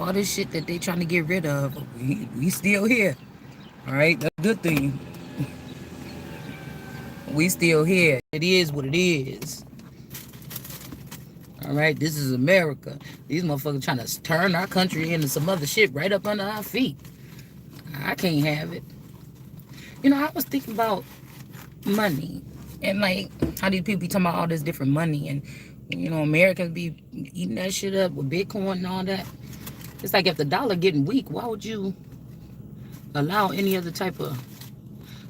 All this shit that they trying to get rid of, we still here. All right, that's a good thing. We still here. It is what it is. All right, this is America. These motherfuckers trying to turn our country into some other shit right up under our feet. I can't have it. I was thinking about money and like how these people be talking about all this different money and Americans be eating that shit up with Bitcoin and all that. It's like if the dollar getting weak, why would you allow any other type of...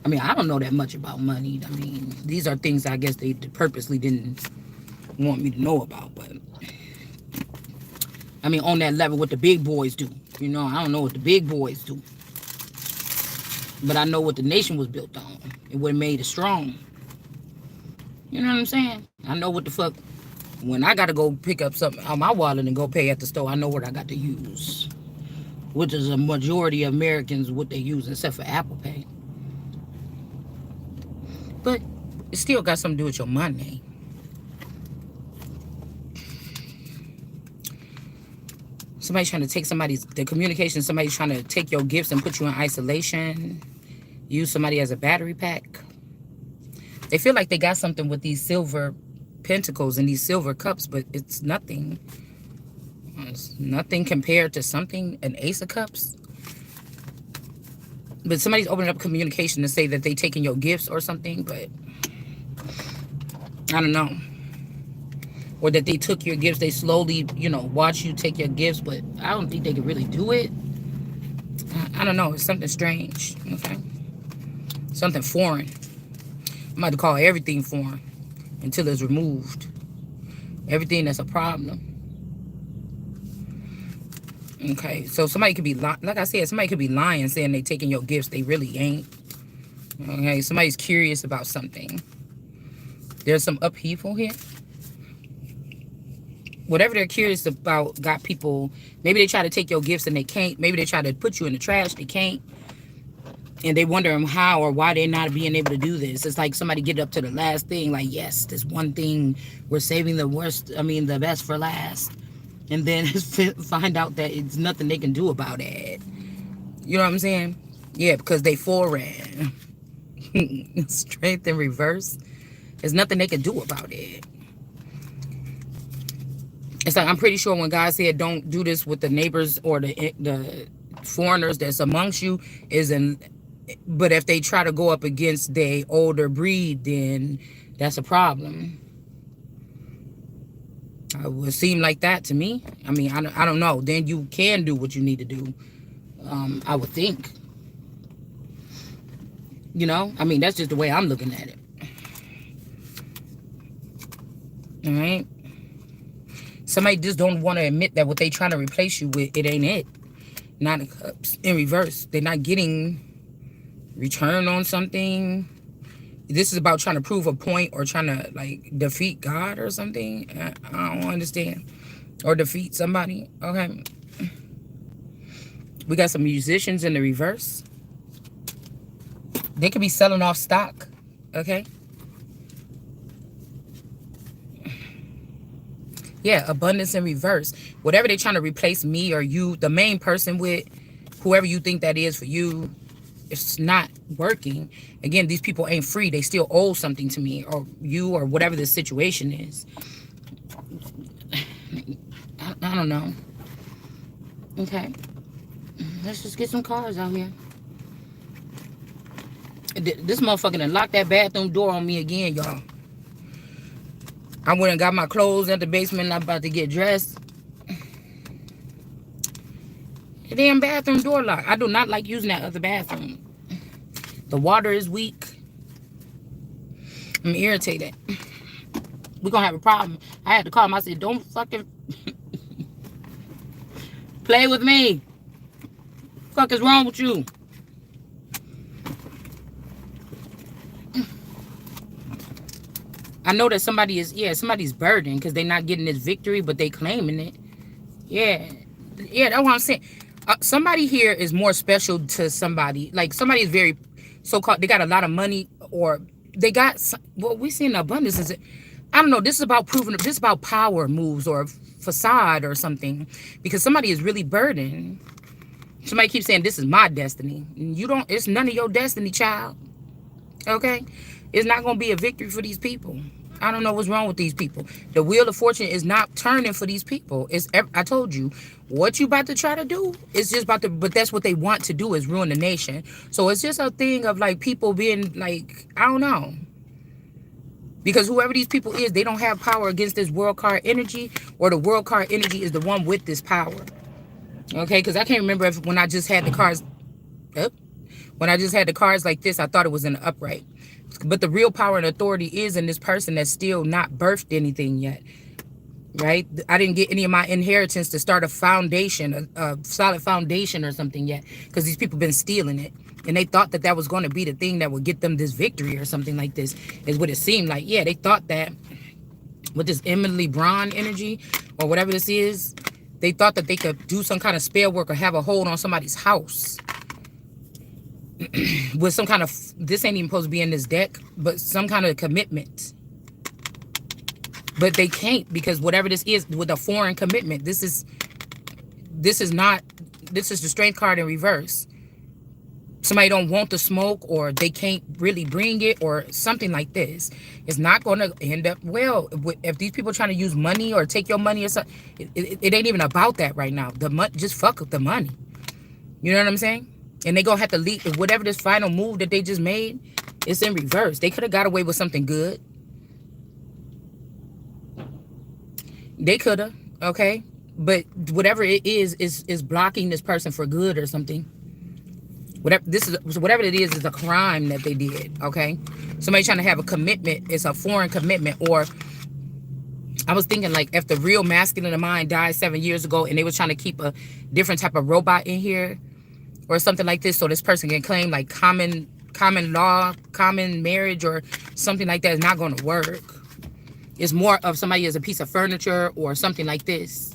I don't know that much about money. These are things I guess they purposely didn't want me to know about, but on that level what the big boys do. I don't know what the big boys do. But I know what the nation was built on. It what made it strong. You know what I'm saying? I know what the fuck. When I gotta go pick up something on my wallet and go pay at the store, I know what I got to use. Which is a majority of Americans what they use, except for Apple Pay. But it still got something to do with your money. Somebody's trying to take the communication, somebody's trying to take your gifts and put you in isolation. Use somebody as a battery pack. They feel like they got something with these silver pentacles and these silver cups, but it's nothing. It's nothing compared to something, an ace of cups. But somebody's opening up communication to say that they taking your gifts or something, but I don't know. Or that they took your gifts, they slowly, watch you take your gifts, but I don't think they can really do it. I don't know, it's something strange, okay? Something foreign. I'm about to call everything foreign until it's removed. Everything that's a problem. Okay, so somebody could be, like I said, somebody could be lying saying they taking your gifts. They really ain't. Okay, somebody's curious about something. There's some upheaval here. Whatever they're curious about got people, maybe they try to take your gifts and they can't. Maybe they try to put you in the trash, they can't. And they wonder how or why they're not being able to do this. It's like somebody get up to the last thing, like, yes, this one thing, we're saving the best for last. And then find out that it's nothing they can do about it. You know what I'm saying? Yeah, because they foreign. Strength in reverse. There's nothing they can do about it. It's like, I'm pretty sure when God said don't do this with the neighbors or the foreigners that's amongst you, but if they try to go up against the older breed, then that's a problem. It would seem like that to me. I don't know. Then you can do what you need to do. I would think. That's just the way I'm looking at it. All right. Somebody just don't want to admit that what they trying to replace you with, it ain't it. Nine of Cups in reverse. They're not getting return on something. This is about trying to prove a point or trying to like defeat God or something. I don't understand. Or defeat somebody. Okay. We got some musicians in the reverse. They could be selling off stock. Okay. Yeah, abundance in reverse. Whatever they're trying to replace me or you, the main person with, whoever you think that is for you, it's not working. Again, these people ain't free. They still owe something to me or you or whatever the situation is. I don't know. Okay. Let's just get some cars out here. This motherfucker done locked that bathroom door on me again, y'all. I went and got my clothes at the basement and I'm about to get dressed. The damn bathroom door lock. I do not like using that other bathroom. The water is weak. I'm irritated. We're going to have a problem. I had to call him. I said, don't fucking play with me. What the fuck is wrong with you? I know that somebody's burdened because they're not getting this victory, but they claiming it. Yeah, that's what I'm saying. Somebody here is more special to somebody. Like somebody is very so-called, they got a lot of money or they got, well, we see in abundance. I don't know. This is about proving, this is about power moves or facade or something, because somebody is really burdened. Somebody keeps saying, this is my destiny. You don't, it's none of your destiny, child. Okay? It's not going to be a victory for these people. I don't know what's wrong with these people. The wheel of fortune is not turning for these people. I told you, what you about to try to do is just about to, but that's what they want to do, is ruin the nation. So it's just a thing of like people being like, I don't know. Because whoever these people is, they don't have power against this world card energy, or the world card energy is the one with this power. Okay, because I can't remember if when I just had the cards up. When I just had the cards like this, I thought it was in the upright. But the real power and authority is in this person that's still not birthed anything yet. Right? I didn't get any of my inheritance to start a foundation, a solid foundation or something yet. Because these people been stealing it. And they thought that that was going to be the thing that would get them this victory or something like this. Is what it seemed like. Yeah, they thought that with this Emily Braun energy or whatever this is, they thought that they could do some kind of spell work or have a hold on somebody's house. With some kind of, this ain't even supposed to be in this deck, but some kind of commitment. But they can't, because whatever this is with a foreign commitment, this is not, this is the strength card in reverse. Somebody don't want the smoke, or they can't really bring it, or something like this. It's not going to end up well. If these people are trying to use money or take your money or something, it ain't even about that right now. Just fuck with the money. You know what I'm saying? And they gonna have to leave whatever this final move that they just made. It's in reverse. They could have got away with something good. They could have, okay? But whatever it is blocking this person for good or something. Whatever it is a crime that they did, okay? Somebody trying to have a commitment, it's a foreign commitment. Or I was thinking, like, if the real masculine of mine died 7 years ago and they was trying to keep a different type of robot in here or something like this, so this person can claim like common law, common marriage or something like that, is not going to work. It's more of somebody as a piece of furniture or something like this.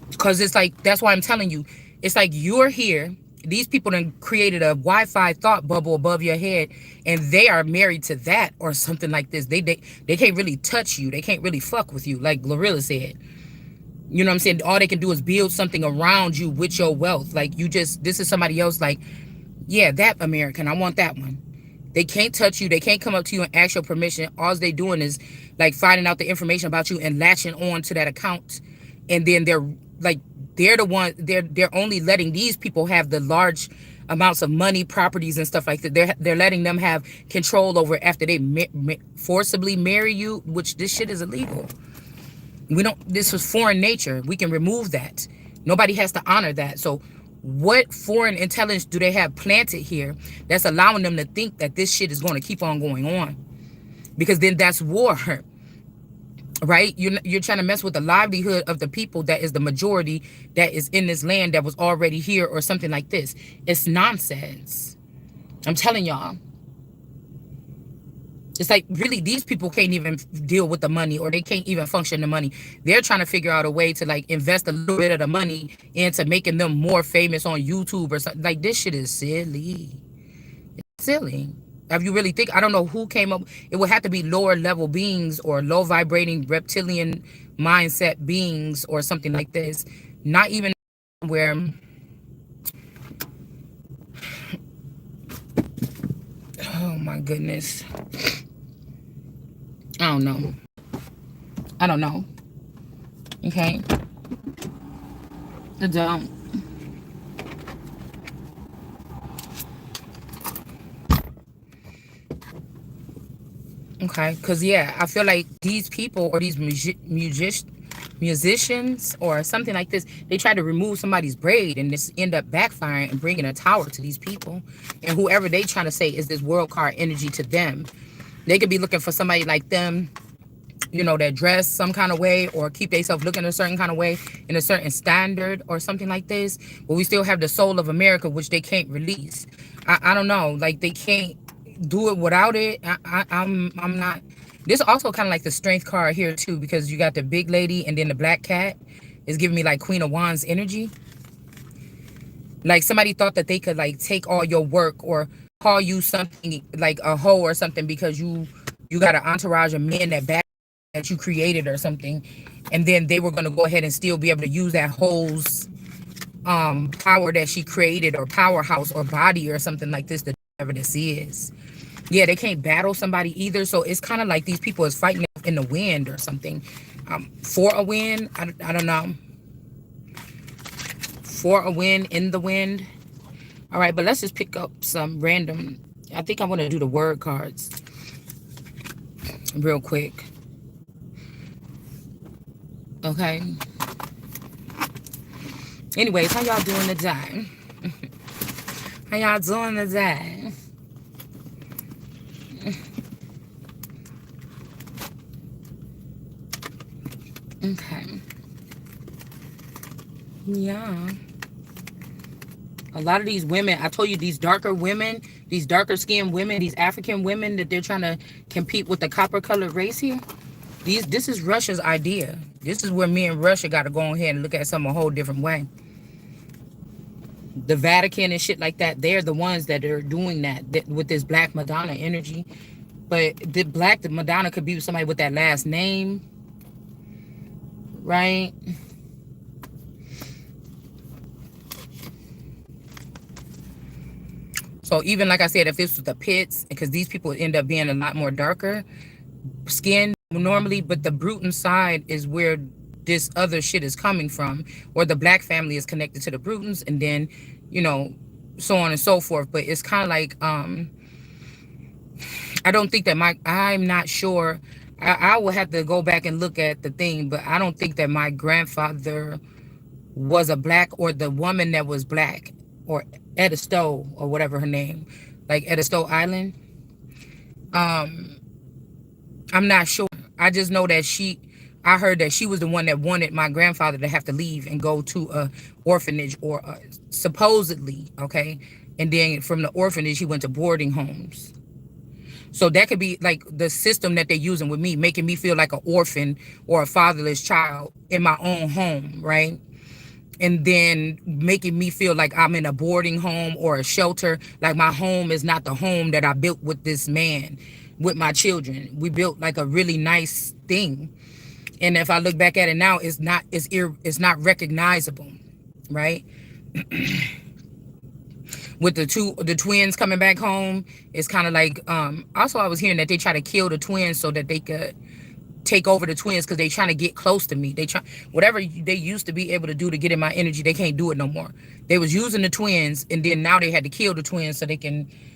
Because it's like, that's why I'm telling you, it's like you're here. These people done created a Wi-Fi thought bubble above your head, and they are married to that or something like this. They can't really touch you. They can't really fuck with you, like Glorilla said. You know what I'm saying? All they can do is build something around you with your wealth. Like, this is somebody else, like, yeah, that American, I want that one. They can't touch you. They can't come up to you and ask your permission. All they doing is like finding out the information about you and latching on to that account. And then they're the one, they're only letting these people have the large amounts of money, properties and stuff like that. They're letting them have control over after they forcibly marry you, which this shit is illegal. This was foreign nature. We can remove that. Nobody has to honor that. So what foreign intelligence do they have planted here that's allowing them to think that this shit is going to keep on going on? Because then that's war, right? You're trying to mess with the livelihood of the people that is the majority that is in this land that was already here or something like this. It's nonsense. I'm telling y'all. It's like, really, these people can't even deal with the money, or they can't even function the money. They're trying to figure out a way to like invest a little bit of the money into making them more famous on YouTube or something. Like, this shit is silly. It's silly. If you really think, I don't know who came up. It would have to be lower level beings or low vibrating reptilian mindset beings or something like this. Not even where, oh my goodness. I don't know. I don't know. Okay. I don't. Okay. Because, yeah, I feel like these people or these musicians or something like this, they try to remove somebody's braid and this end up backfiring and bringing a tower to these people. And whoever they trying to say is this world card energy to them. They could be looking for somebody like them, you know, that dress some kind of way or keep themselves looking a certain kind of way in a certain standard or something like this. But we still have the soul of America, which they can't release. I don't know. Like, they can't do it without it. I'm not. This also kind of like the strength card here too, because you got the big lady and then the black cat is giving me like Queen of Wands energy. Like, somebody thought that they could like take all your work or call you something like a hoe or something because you got an entourage of men that back that you created or something, and then they were going to go ahead and still be able to use that hole's power that she created, or powerhouse, or body, or something like this, to whatever this is. Yeah, they can't battle somebody either, so it's kind of like these people is fighting in the wind or something. For a win, I don't know. For a win, in the wind. All right, but let's just pick up some random. I think I want to do the word cards real quick. Okay. Anyways, how y'all doing today? How y'all doing today? Okay. Yeah. A lot of these women, I told you, these darker women, these darker skinned women, these African women that they're trying to compete with the copper colored race here. This is Russia's idea. This is where me and Russia got to go ahead and look at something a whole different way. The Vatican and shit like that, they're the ones that are doing that with this Black Madonna energy. But the Madonna could be somebody with that last name, right? So even like I said, if this was the pits, because these people end up being a lot more darker skinned normally, but the Bruton side is where this other shit is coming from, or the Black family is connected to the Brutons, and then, you know, so on and so forth. But it's kind of like, I don't think that I'm not sure. I will have to go back and look at the thing, but I don't think that my grandfather was a Black, or the woman that was Black, or Etta Stowe, or whatever her name, like Etta Stowe Island. I'm not sure. I just know that I heard that she was the one that wanted my grandfather to have to leave and go to a orphanage, or supposedly, okay? And then from the orphanage, he went to boarding homes. So that could be like the system that they're using with me, making me feel like an orphan or a fatherless child in my own home, right? And then making me feel like I'm in a boarding home or a shelter, like my home is not the home that I built with this man, with my children. We built like a really nice thing. And if I look back at it now, it's not recognizable, right? With the twins coming back home, it's kind of like, also I was hearing that they try to kill the twins so that they could take over the twins, because they trying to get close to me. They try whatever they used to be able to do to get in my energy, they can't do it no more. They was using the twins, and then now they had to kill the twins so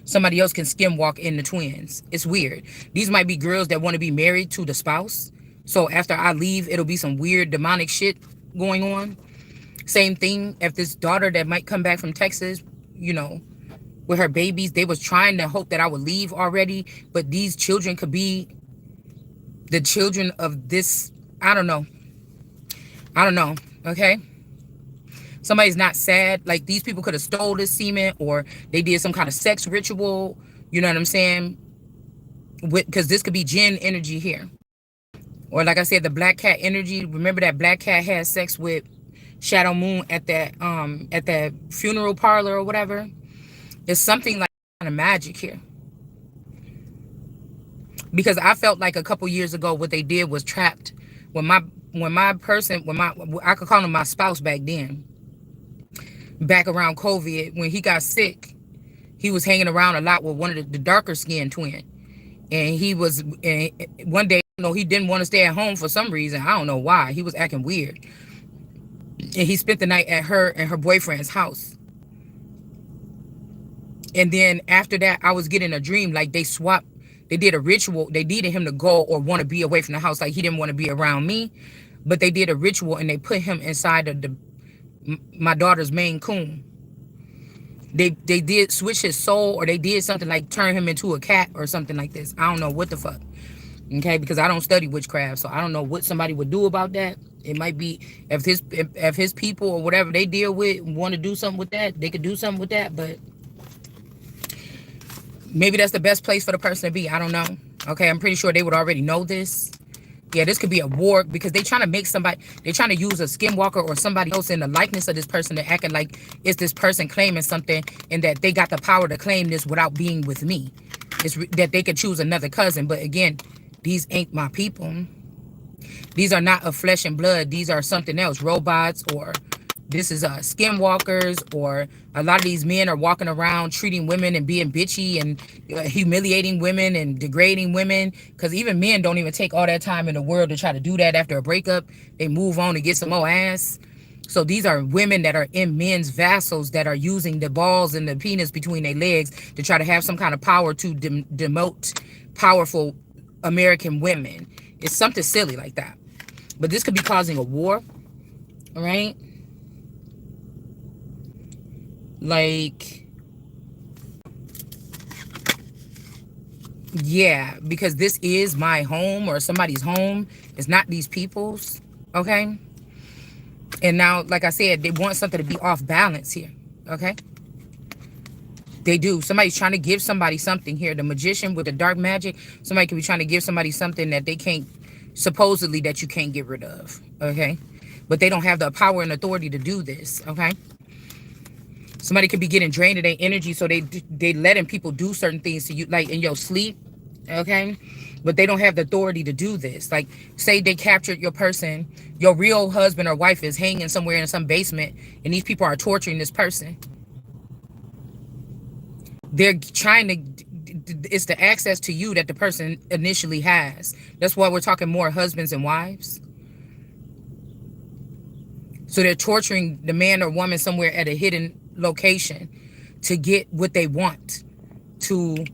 somebody else can skim walk in the twins. It's weird. These might be girls that want to be married to the spouse, so after I leave, it'll be some weird demonic shit going on. Same thing if this daughter that might come back from Texas, you know, with her babies, they was trying to hope that I would leave already, but these children could be the children of this. I don't know, okay? Somebody's not sad. Like, these people could have stole this semen, or they did some kind of sex ritual, you know what I'm saying? Because this could be jinn energy here. Or like I said, the black cat energy. Remember that black cat had sex with Shadow Moon at that funeral parlor or whatever? It's something like kind of magic here. Because I felt like a couple years ago, what they did was trapped. When I could call him my spouse back then, back around COVID, when he got sick, he was hanging around a lot with one of the darker skinned twin. And one day, he didn't want to stay at home for some reason. I don't know why. He was acting weird. And he spent the night at her and her boyfriend's house. And then after that, I was getting a dream like they swapped. They did a ritual. They needed him to go or want to be away from the house. Like, he didn't want to be around me. But they did a ritual and they put him inside of my daughter's Maine Coon. They did switch his soul, or they did something like turn him into a cat or something like this. I don't know what the fuck. Okay, because I don't study witchcraft, so I don't know what somebody would do about that. It might be if his people or whatever they deal with want to do something with that, they could do something with that. But maybe that's the best place for the person to be. I don't know. Okay, I'm pretty sure they would already know this. Yeah, this could be a war, because they're trying to make somebody, they're trying to use a skinwalker or somebody else in the likeness of this person. They're acting like it's this person claiming something, and that they got the power to claim this without being with me. It's that they could choose another cousin. But again, these ain't my people. These are not of flesh and blood. These are something else, robots, or this is skinwalkers, or a lot of these men are walking around treating women and being bitchy and humiliating women and degrading women, because even men don't even take all that time in the world to try to do that after a breakup. They move on to get some more ass. So these are women that are in men's vassals that are using the balls and the penis between their legs to try to have some kind of power to demote powerful American women. It's something silly like that. But this could be causing a war, all right? Like, yeah, because this is my home or somebody's home. It's not these people's, okay? And now, like I said, they want something to be off balance here, okay? They do. Somebody's trying to give somebody something here. The magician with the dark magic, somebody could be trying to give somebody something that they can't, supposedly that you can't get rid of, okay? But they don't have the power and authority to do this, okay? Somebody could be getting drained of their energy, so they letting people do certain things to you, like in your sleep, okay? But they don't have the authority to do this. Like, say they captured your person, your real husband or wife is hanging somewhere in some basement, and these people are torturing this person. They're trying to, it's the access to you that the person initially has. That's why we're talking more husbands and wives. So they're torturing the man or woman somewhere at a hidden location to get what they want. To,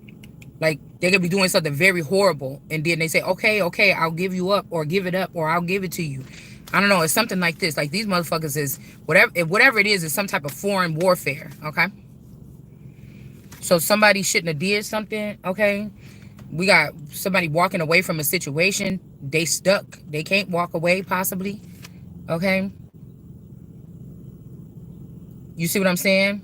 like, they could be doing something very horrible, and then they say, okay, I'll give you up, or give it up, or I'll give it to you. I don't know. It's something like this. Like, these motherfuckers is, whatever it is some type of foreign warfare, okay? So somebody shouldn't have did something, okay? We got somebody walking away from a situation. They stuck. They can't walk away, possibly, okay? You see what I'm saying?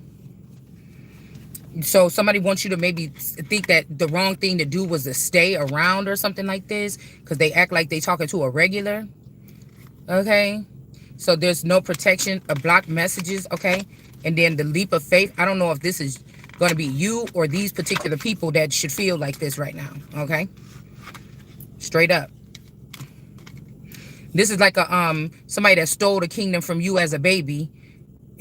So somebody wants you to maybe think that the wrong thing to do was to stay around or something like this, because they act like they talking to a regular, okay? So there's no protection of blocked messages, okay? And then the leap of faith. I don't know if this is going to be you or these particular people that should feel like this right now, okay? Straight up. This is like a somebody that stole the kingdom from you as a baby,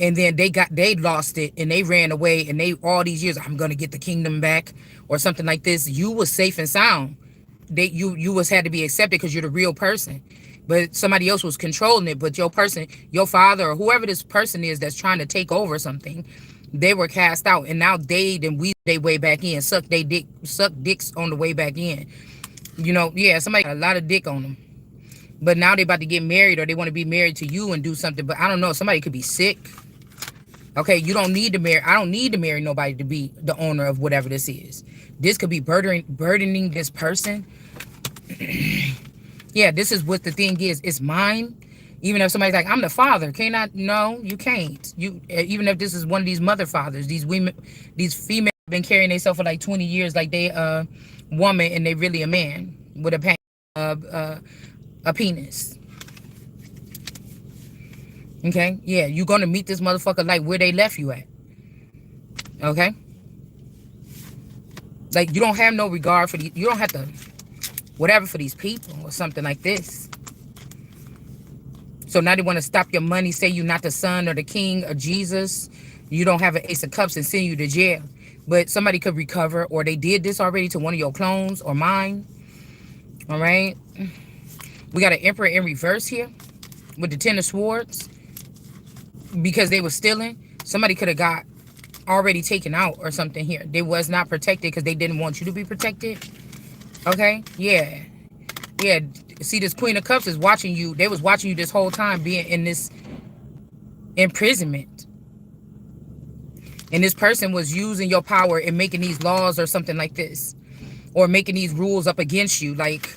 and then they lost it and they ran away, and they all these years, I'm gonna get the kingdom back or something like this. You was safe and sound. You was had to be accepted because you're the real person, but somebody else was controlling it. But your person, your father, or whoever this person is that's trying to take over something, they were cast out, and now they way back in, suck dicks on the way back in. You know, yeah, somebody got a lot of dick on them. But now they about to get married, or they want to be married to you and do something. But I don't know. Somebody could be sick. Okay, you don't need to marry. I don't need to marry nobody to be the owner of whatever this is. This could be burdening this person. Yeah, this is what the thing is. It's mine. Even if somebody's like, I'm the father, can I? No, you can't. You even if this is one of these mother fathers, these women, these females have been carrying themselves for like 20 years, like they a woman and they really a man with a penis. Okay, yeah, you're gonna meet this motherfucker like where they left you at. Okay, like you don't have no regard for these. You don't have to whatever for these people or something like this. So now they want to stop your money, say you're not the son or the king of Jesus. You don't have an ace of cups and send you to jail. But somebody could recover, or they did this already to one of your clones or mine. All right. We got an emperor in reverse here with the 10 of swords. Because they were stealing, somebody could have got already taken out or something here. They was not protected because they didn't want you to be protected. Okay. Yeah. Yeah. See, this Queen of Cups is watching you. They was watching you this whole time being in this imprisonment. And this person was using your power and making these laws or something like this. Or making these rules up against you. Like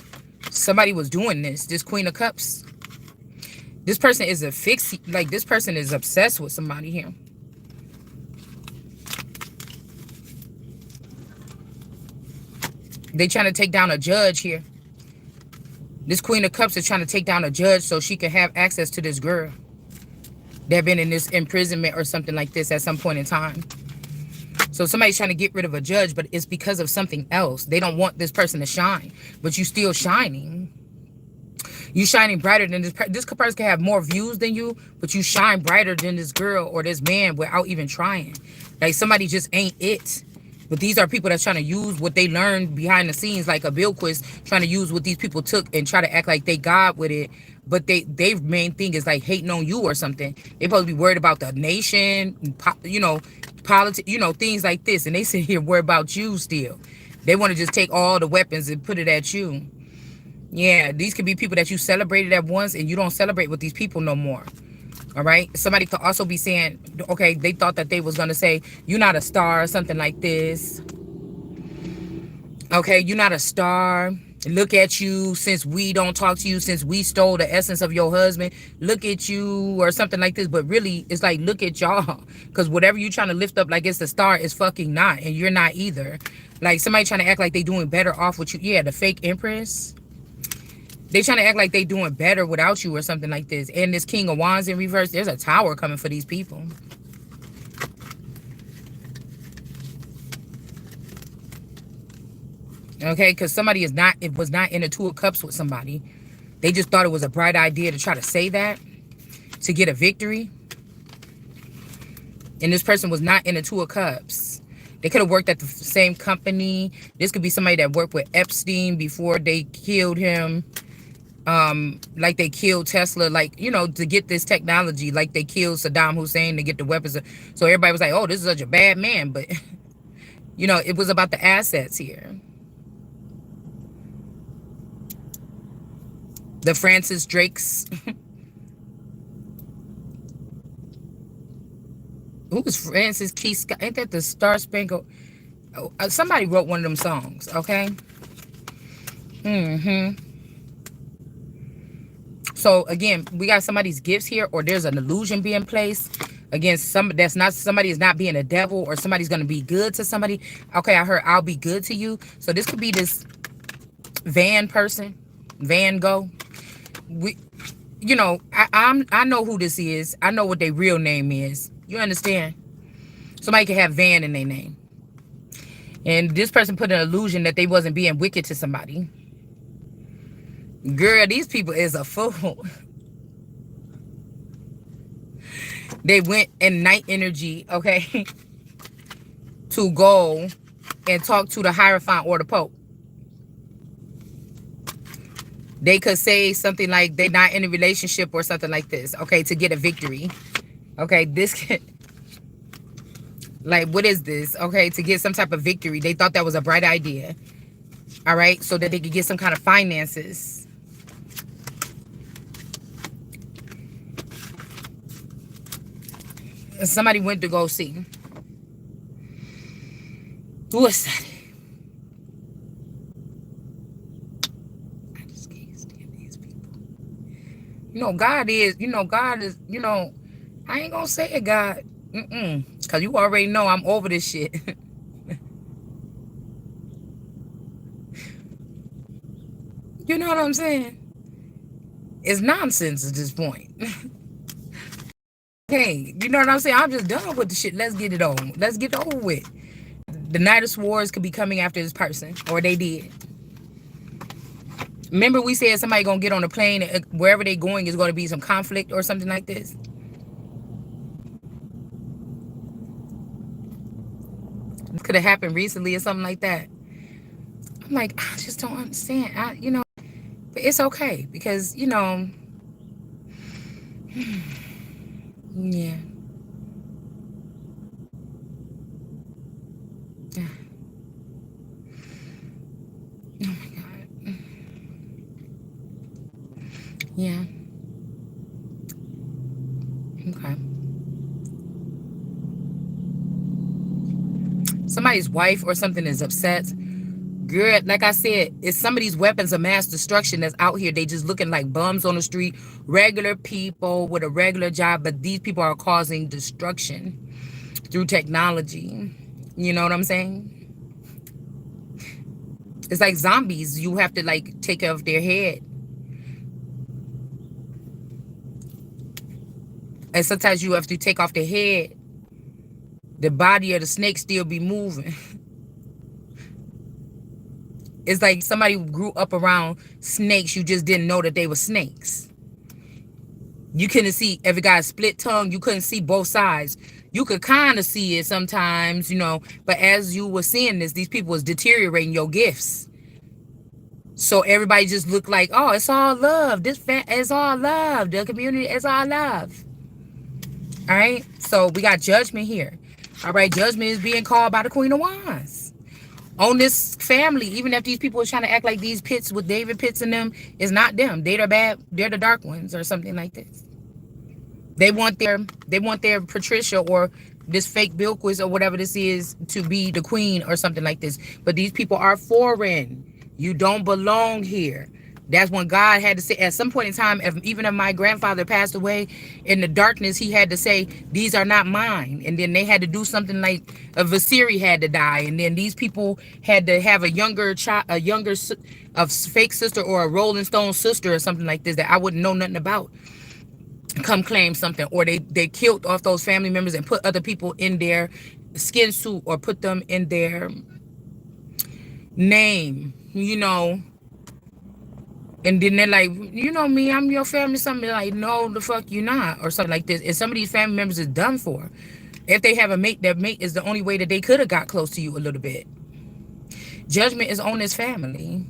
somebody was doing this. This Queen of Cups. This person is this person is obsessed with somebody here. They trying to take down a judge here. This Queen of Cups is trying to take down a judge so she can have access to this girl that been in this imprisonment or something like this at some point in time. So somebody's trying to get rid of a judge, but it's because of something else. They don't want this person to shine, but you still shining. You shining brighter than this person can have more views than you, but you shine brighter than this girl or this man without even trying. Like somebody just ain't it. But these are people that's trying to use what they learned behind the scenes, like a Bill Quiz, trying to use what these people took and try to act like they God with it. But their main thing is like hating on you or something. They supposed to be worried about the nation, politics, things like this. And they sit here worried about you still. They want to just take all the weapons and put it at you. Yeah, these could be people that you celebrated at once and you don't celebrate with these people no more. All right. Somebody could also be saying, okay, they thought that they was going to say, you're not a star or something like this. Okay, you're not a star. Look at you, since we don't talk to you, since we stole the essence of your husband. Look at you or something like this. But really, it's like, look at y'all. Because whatever you're trying to lift up like it's the star is fucking not. And you're not either. Like somebody trying to act like they doing better off with you. Yeah, the fake Empress. They trying to act like they doing better without you or something like this. And this King of Wands in reverse, there's a tower coming for these people. Okay, because somebody was not in a Two of Cups with somebody. They just thought it was a bright idea to try to say that, to get a victory. And this person was not in a Two of Cups. They could have worked at the same company. This could be somebody that worked with Epstein before they killed him. Like they killed Tesla, like, to get this technology, like they killed Saddam Hussein to get the weapons. So everybody was like, oh, this is such a bad man. But, it was about the assets here. The Francis Drakes. Who was Francis Key Scott? Ain't that the Star Spangled? Oh, somebody wrote one of them songs, okay? So again, we got somebody's gifts here, or there's an illusion being placed against somebody is not being a devil, or somebody's gonna be good to somebody. Okay, I heard I'll be good to you. So this could be this Van person, Van Gogh. I know who this is. I know what their real name is. You understand? Somebody could have Van in their name. And this person put an illusion that they wasn't being wicked to somebody. Girl, these people is a fool. They went in night energy, okay, to go and talk to the Hierophant or the Pope. They could say something like they're not in a relationship or something like this, okay, to get a victory. Okay, this could, like, what is this? Okay, to get some type of victory. They thought that was a bright idea. All right, so that they could get some kind of finances. Somebody went to go see. Who is that? I just can't stand these people. God is, I ain't gonna say it, God. Because you already know I'm over this shit. You know what I'm saying? It's nonsense at this point. Hey, you know what I'm saying? I'm just done with the shit. Let's get it on. Let's get it over with. The Knight of Swords could be coming after this person, or they did. Remember we said somebody gonna get on a plane, wherever they going is going to be some conflict or something like this. This could have happened recently or something like that. I'm like, I just don't understand. But it's okay because, yeah. Oh my God. Yeah. Okay. Somebody's wife or something is upset. Good. Like I said, it's some of these weapons of mass destruction that's out here. They just looking like bums on the street, regular people with a regular job, but these people are causing destruction through technology. You know what I'm saying? It's like zombies. You have to like take care of their head. And sometimes you have to take off their head. The body of the snake still be moving. It's like somebody grew up around snakes. You just didn't know that they were snakes. You couldn't see if it got a split tongue. You couldn't see both sides. You could kind of see it sometimes, you know. But as you were seeing this, these people was deteriorating your gifts. So everybody just looked like, oh, it's all love. It's all love. The community is all love. All right. So we got judgment here. All right. Judgment is being called by the Queen of Wands on this family. Even if these people are trying to act like these Pitts with David Pitts in them, it's not them. They're bad. They're the dark ones or something like this. They want their Patricia or this fake Bilquis or whatever this is to be the queen or something like this. But these people are foreign. You don't belong here. That's when God had to say, at some point in time, even if my grandfather passed away in the darkness, he had to say, these are not mine. And then they had to do something like a Vasiri had to die. And then these people had to have a younger child, a fake sister or a Rolling Stone sister or something like this that I wouldn't know nothing about, come claim something. Or they killed off those family members and put other people in their skin suit or put them in their name, you know. And then they're like, you know me, I'm your family. Something like, no, the fuck you not, or something like this. And some of these family members is done for. If they have a mate, that mate is the only way that they could have got close to you a little bit. Judgment is on this family.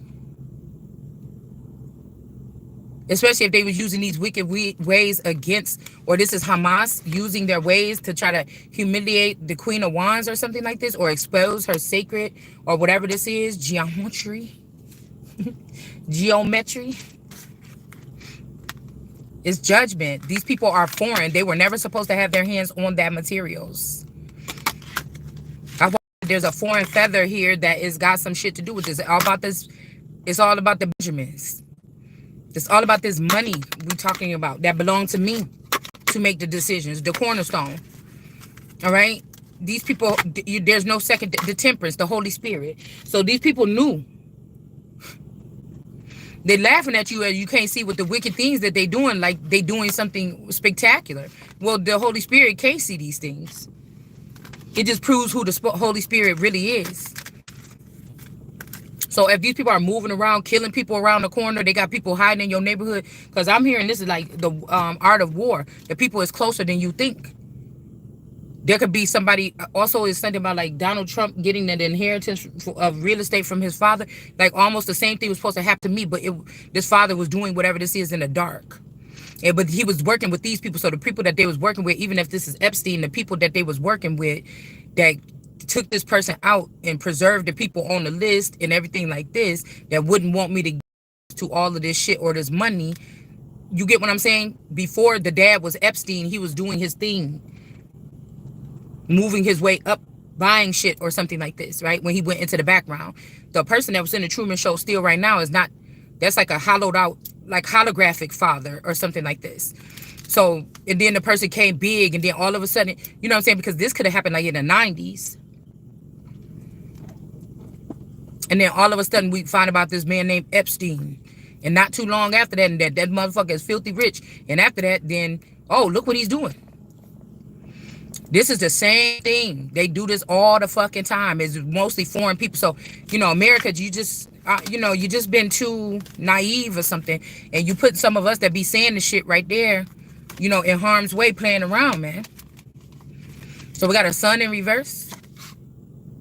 Especially if they was using these wicked ways against, or this is Hamas using their ways to try to humiliate the Queen of Wands or something like this, or expose her sacred, or whatever this is, geometry. Geometry. It's judgment. These people are foreign. They were never supposed to have their hands on that materials. There's a foreign feather here that is got some shit to do with this. All about this. It's all about the Benjamins. It's all about this money we're talking about that belong to me to make the decisions. The cornerstone. All right. These people, there's no second. The temperance, the Holy Spirit. So these people knew. They're laughing at you as you can't see what the wicked things that they're doing, like they doing something spectacular. Well, the Holy Spirit can't see these things. It just proves who the Holy Spirit really is. So if these people are moving around, killing people around the corner, they got people hiding in your neighborhood. Because I'm hearing this is like the art of war. The people is closer than you think. There could be somebody, also is something about like Donald Trump getting that inheritance of real estate from his father. Like almost the same thing was supposed to happen to me, but this father was doing whatever this is in the dark. But he was working with these people. So the people that they was working with, even if this is Epstein, the people that they was working with that took this person out and preserved the people on the list and everything like this that wouldn't want me to get to all of this shit or this money. You get what I'm saying? Before the dad was Epstein, he was doing his thing. Moving his way up, buying shit or something like this, right? When he went into the background. The person that was in the Truman Show still right now is not, that's like a hollowed out, like holographic father or something like this. So, and then the person came big and then all of a sudden, you know what I'm saying? Because this could have happened like in the 90s. And then all of a sudden we find about this man named Epstein. And not too long after that, and that motherfucker is filthy rich. And after that, then, oh, look what he's doing. This is the same thing. They do this all the fucking time. It's mostly foreign people. So, you know, America, you just, you just been too naive or something. And you put some of us that be saying the shit right there, you know, in harm's way playing around, man. So we got a sun in reverse.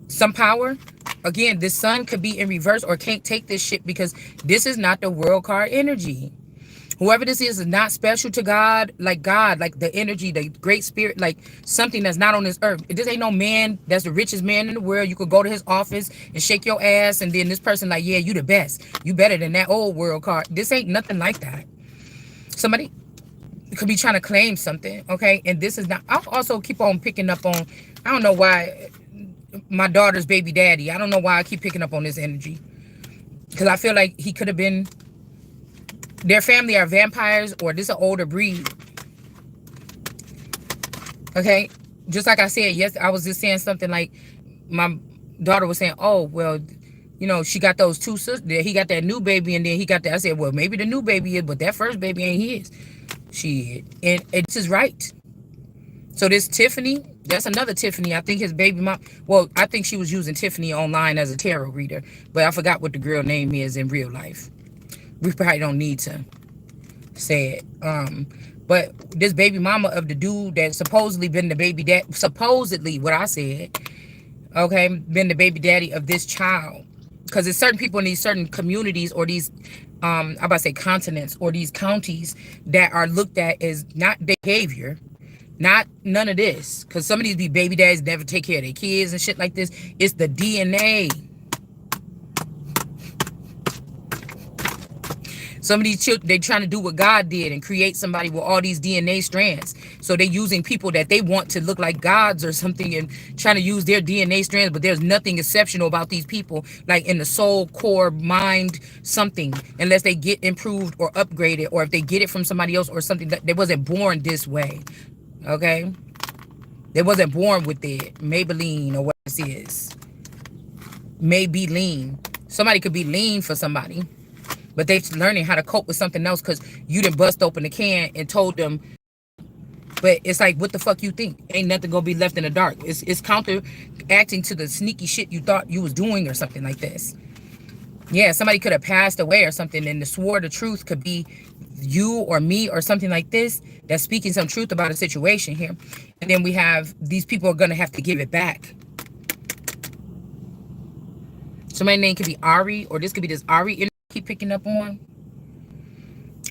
Some power. Again, this sun could be in reverse or can't take this shit because this is not the world card energy. Whoever this is not special to God, like the energy, the great spirit, like something that's not on this earth. This ain't no man that's the richest man in the world. You could go to his office and shake your ass, and then this person like, yeah, you the best. You better than that old world card. This ain't nothing like that. Somebody could be trying to claim something, okay? And this is not. I'll also keep on picking up on, I don't know why, my daughter's baby daddy. I don't know why I keep picking up on this energy. Because I feel like he could have been, their family are vampires or this is an older breed. Okay? Just like I said, yes, I was just saying something like my daughter was saying, oh, well, you know, she got those two sisters. He got that new baby and then he got that. I said, well, maybe the new baby is, but that first baby ain't his. Shit. And this is right. So this Tiffany, That's another Tiffany. I think his baby mom. Well, I think she was using Tiffany online as a tarot reader, but I forgot what the girl name is in real life. We probably don't need to say it. But this baby mama of the dude that supposedly been the baby dad, supposedly what I said, okay, been the baby daddy of this child. Because there's certain people in these certain communities or these, I'm about to say continents or these counties that are looked at as not behavior, not none of this. Because some of these be baby daddies never take care of their kids and shit like this. It's the DNA. Some of these children, they trying to do what God did and create somebody with all these DNA strands. So they using people that they want to look like gods or something and trying to use their DNA strands, but there's nothing exceptional about these people, like in the soul, core, mind, something, unless they get improved or upgraded, or if they get it from somebody else or something. That they wasn't born this way, okay? They wasn't born with it. Maybelline or what this is. Maybe lean. Somebody could be lean for somebody. But they're learning how to cope with something else because you didn't bust open the can and told them. But it's like, what the fuck you think? Ain't nothing gonna be left in the dark. It's counteracting to the sneaky shit you thought you was doing or something like this. Yeah, somebody could have passed away or something and swore the truth could be you or me or something like this that's speaking some truth about a situation here. And then we have these people are gonna have to give it back. Somebody's name could be Ari, or this could be this Ari keep picking up on.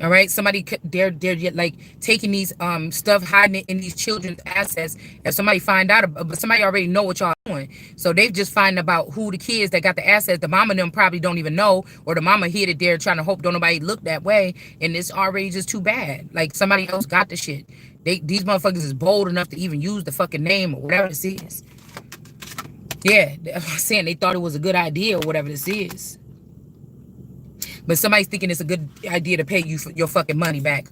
All right, somebody they're like taking these stuff, hiding it in these children's assets. If somebody find out about, but somebody already know what y'all doing, so they just find about who the kids that got the assets. The mama and them probably don't even know, or the mama hid it there trying to hope don't nobody look that way, and it's already just too bad. Like somebody else got the shit. These motherfuckers is bold enough to even use the fucking name or whatever this is. Yeah, I'm saying they thought it was a good idea or whatever this is. But somebody's thinking it's a good idea to pay you for your fucking money back.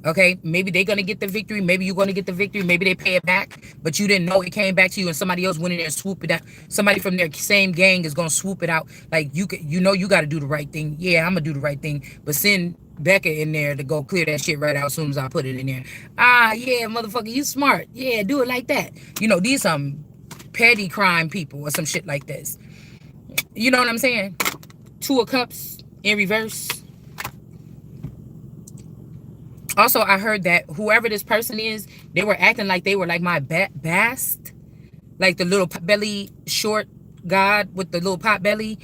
Okay? Maybe they're going to get the victory. Maybe you're going to get the victory. Maybe they pay it back. But you didn't know it came back to you and somebody else went in there and swooped it out. Somebody from their same gang is going to swoop it out. Like, you know you got to do the right thing. Yeah, I'm going to do the right thing. But send Becca in there to go clear that shit right out as soon as I put it in there. Ah, yeah, motherfucker, you smart. Yeah, do it like that. You know, these some petty crime people or some shit like this. You know what I'm saying? Two of Cups in reverse. Also, I heard that whoever this person is, they were acting like they were like my bast, like the little belly short god with the little pot belly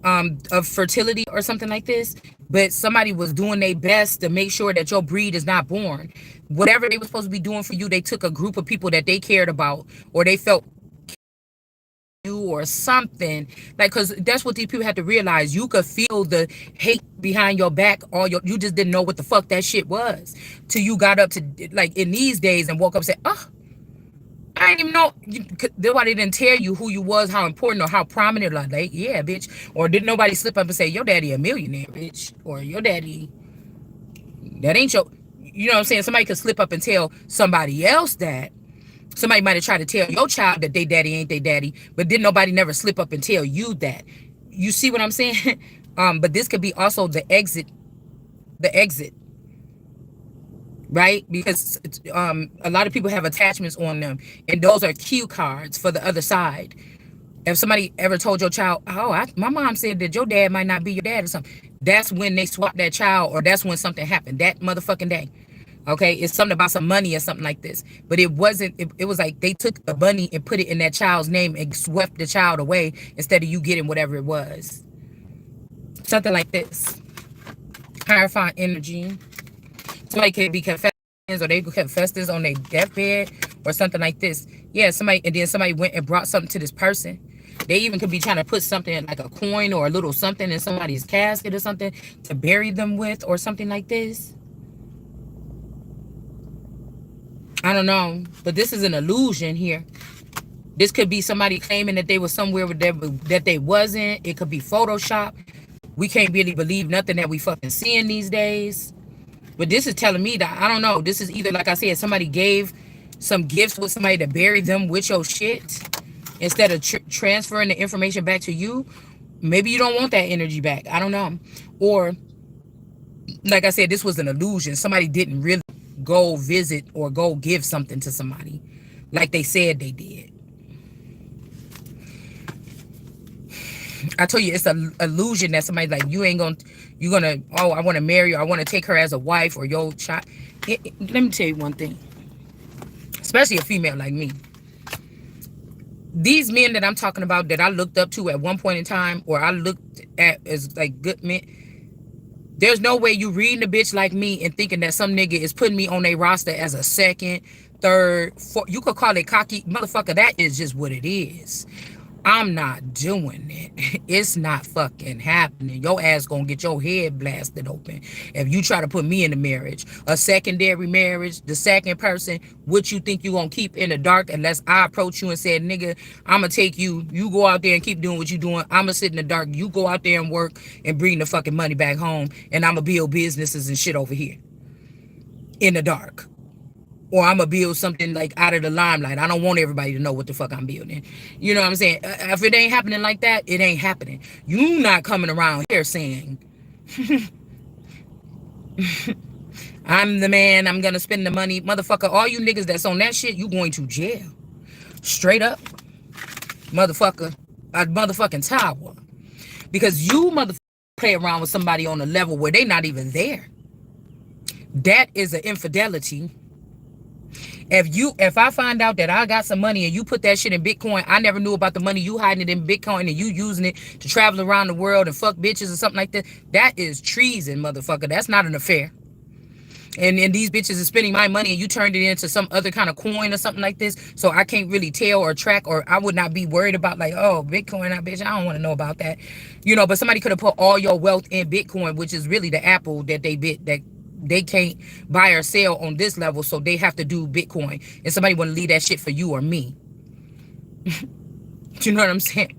of fertility or something like this. But somebody was doing their best to make sure that your breed is not born. Whatever they were supposed to be doing for you, they took a group of people that they cared about or they felt you or something, like, because that's what these people have to realize. You could feel the hate behind your back, you just didn't know what the fuck that shit was till you got up to, like, in these days and woke up and said, oh, I didn't even know. Nobody didn't tell you who you was, how important or how prominent. Like, yeah, bitch. Or did nobody slip up and say your daddy a millionaire, bitch, or your daddy that ain't your, you know what I'm saying? Somebody could slip up and tell somebody else that. Somebody might have tried to tell your child that they daddy ain't they daddy, but didn't nobody never slip up and tell you that. You see what I'm saying? But this could be also the exit, right? Because a lot of people have attachments on them, and those are cue cards for the other side. If somebody ever told your child, oh, my mom said that your dad might not be your dad or something, that's when they swap that child, or that's when something happened that motherfucking day. Okay, it's something about some money or something like this. But it wasn't, it was like they took the money and put it in that child's name and swept the child away instead of you getting whatever it was. Something like this. Clarifying energy. Somebody could be confessing, or they could confess this on their deathbed or something like this. Yeah, and then somebody went and brought something to this person. They even could be trying to put something like a coin or a little something in somebody's casket or something to bury them with or something like this. I don't know, but this is an illusion here. This could be somebody claiming that they were somewhere that they wasn't. It could be Photoshop. We can't really believe nothing that we fucking seeing these days. But this is telling me that, I don't know, this is either, like I said, somebody gave some gifts with somebody to bury them with your shit instead of transferring the information back to you. Maybe you don't want that energy back. I don't know. Or, like I said, this was an illusion. Somebody didn't really go visit or go give something to somebody. like they said they did. I told you it's an illusion that somebody like you're gonna, oh, I want to marry you, I want to take her as a wife or your child. Let me tell you one thing, especially a female like me. These men that I'm talking about that I looked up to at one point in time, or I looked at as like good men, there's no way you reading a bitch like me and thinking that some nigga is putting me on a roster as a second, third, fourth. You could call it cocky, motherfucker. That is just what it is. I'm not doing it. It's not fucking happening. Your ass gonna get your head blasted open if you try to put me in a marriage, a secondary marriage. The second person, what you think you gonna keep in the dark, unless I approach you and said, nigga, I'm gonna take you. You go out there and keep doing what you doing. I'm gonna sit in the dark. You go out there and work and bring the fucking money back home, and I'm gonna build businesses and shit over here in the dark. Or I'm going to build something like out of the limelight. I don't want everybody to know what the fuck I'm building. You know what I'm saying? If it ain't happening like that, it ain't happening. You not coming around here saying, I'm the man, I'm going to spend the money. Motherfucker, all you niggas that's on that shit, you going to jail. Straight up. Motherfucker. A motherfucking tower. Because you motherfucker play around with somebody on a level where they not even there. That is an infidelity. If I find out that I got some money and you put that shit in Bitcoin, I never knew about the money, you hiding it in Bitcoin and you using it to travel around the world and fuck bitches or something like that, that is treason, motherfucker. That's not an affair. And these bitches are spending my money and you turned it into some other kind of coin or something like this, so I can't really tell or track, or I would not be worried about like, oh, Bitcoin, bitch, I don't want to know about that. You know, but somebody could have put all your wealth in Bitcoin, which is really the apple that they can't buy or sell on this level, so they have to do Bitcoin. And somebody want to leave that shit for you or me. You know what I'm saying?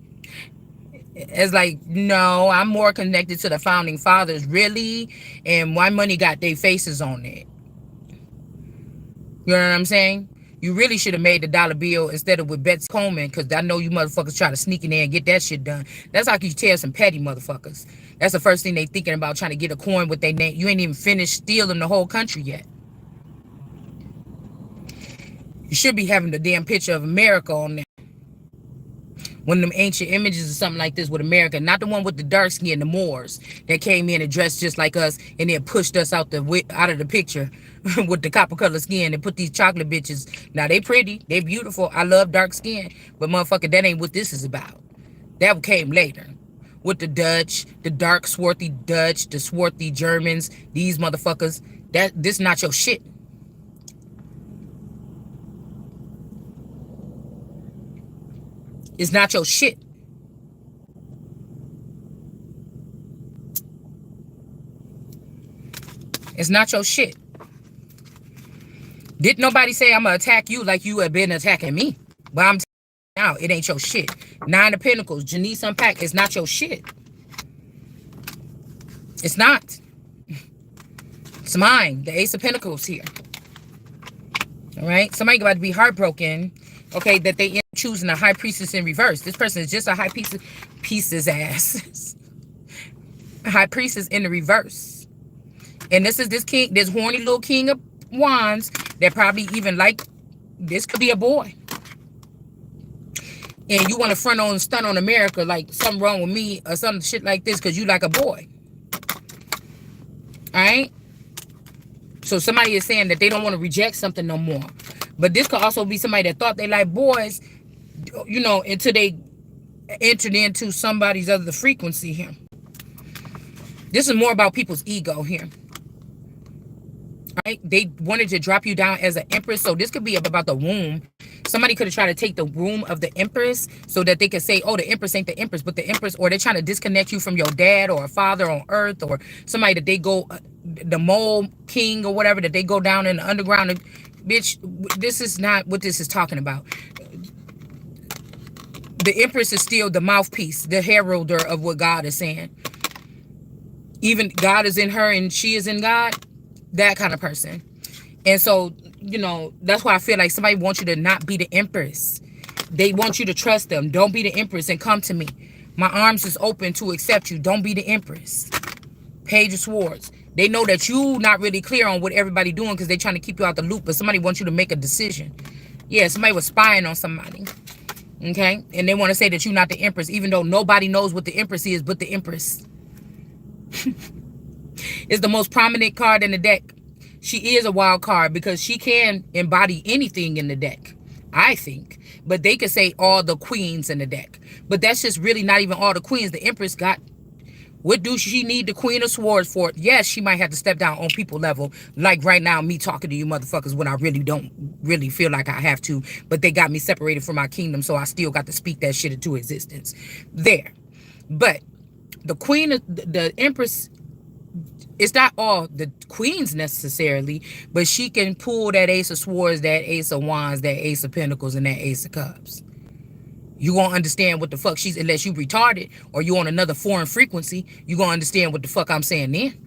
It's like, no, I'm more connected to the founding fathers, really, and my money got their faces on it. You know what I'm saying? You really should have made the dollar bill instead of with Betsy Coleman, because I know you motherfuckers try to sneak in there and get that shit done. That's how you tell some petty motherfuckers. That's the first thing they thinking about, trying to get a coin with their name. You ain't even finished stealing the whole country yet. You should be having the damn picture of America on there. One of them ancient images or something like this with America. Not the one with the dark skin, the Moors that came in and dressed just like us and then pushed us out of the picture with the copper color skin and put these chocolate bitches. Now they pretty, they beautiful. I love dark skin, but motherfucker, that ain't what this is about. That came later. With the Dutch, the dark swarthy Dutch, the swarthy Germans, these motherfuckers. This not your shit. It's not your shit. It's not your shit. Didn't nobody say I'm gonna attack you like you have been attacking me? But I'm now, it ain't your shit. Nine of Pentacles, Janice Unpack, it's not your shit. It's not. It's mine. The Ace of Pentacles here. All right? Somebody about to be heartbroken, okay, that they end up choosing a high priestess in reverse. This person is just a high priestess ass. A high priestess in the reverse. And this is this king, this horny little king of wands that probably even like, this could be a boy. And you want to front on, stunt on America like something wrong with me or some shit like this because you like a boy. All right? So somebody is saying that they don't want to reject something no more. But this could also be somebody that thought they like boys, you know, until they entered into somebody's other frequency here. This is more about people's ego here. Right? They wanted to drop you down as an empress. So this could be about the womb. Somebody could have tried to take the womb of the empress so that they could say, oh, the empress ain't the empress, but the empress, or they're trying to disconnect you from your dad or a father on earth, or somebody that they go, the mole king or whatever, that they go down in the underground. And, bitch, this is not what this is talking about. The empress is still the mouthpiece, the heralder of what God is saying. Even God is in her and she is in God. That kind of person. And so, you know, that's why I feel like somebody wants you to not be the empress. They want you to trust them. Don't be the empress and come to me. My arms is open to accept you. Don't be the empress. Page of Swords. They know that you not really clear on what everybody doing because they're trying to keep you out the loop, but somebody wants you to make a decision. Yeah, somebody was spying on somebody. Okay? And they want to say that you're not the Empress, even though nobody knows what the Empress is but the Empress. It's the most prominent card in the deck. She is a wild card because she can embody anything in the deck, I think. But they could say all the queens in the deck. But that's just really not even all the queens. The Empress got, what do she need the Queen of Swords for? Yes, she might have to step down on people level. Like right now, me talking to you motherfuckers when I really don't really feel like I have to. But they got me separated from my kingdom, so I still got to speak that shit into existence. There. But the Queen of the Empress, it's not all the queens necessarily, but she can pull that Ace of Swords, that Ace of Wands, that Ace of Pentacles, and that Ace of Cups. You gonna understand what the fuck she's, unless you retarded or you on another foreign frequency, you gonna understand what the fuck I'm saying then.